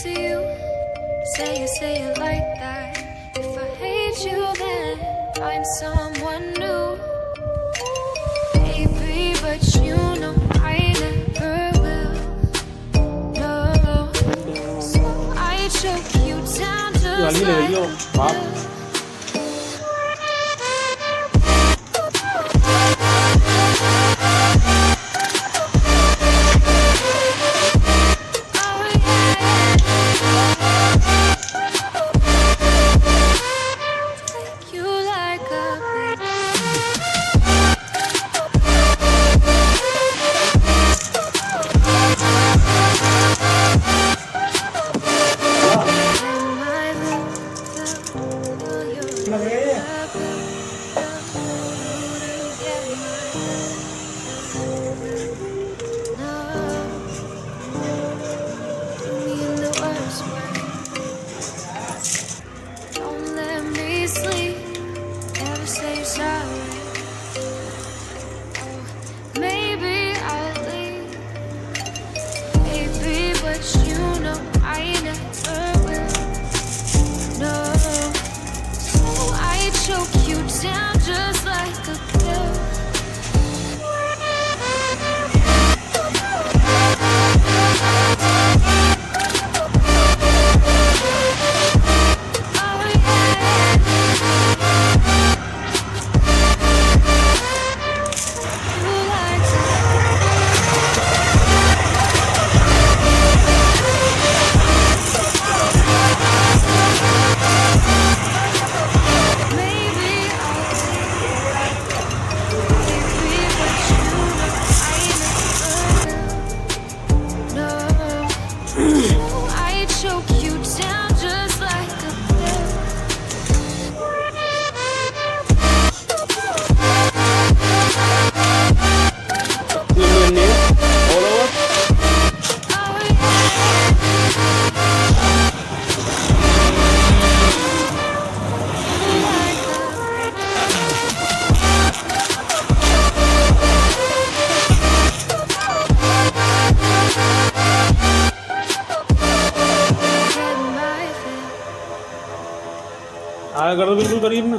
to you. Say it like that. If I hate you, then find someone new. Baby, but you know I never will. No, so I choke you down just like a pill. Don't let me sleep, never say sorry. Oh, maybe I'll leave, baby, but you know I never will. No, so I choke you down just like a pill. I choke you down just like a pill. आया कर दो बिल्कुल करीब ना।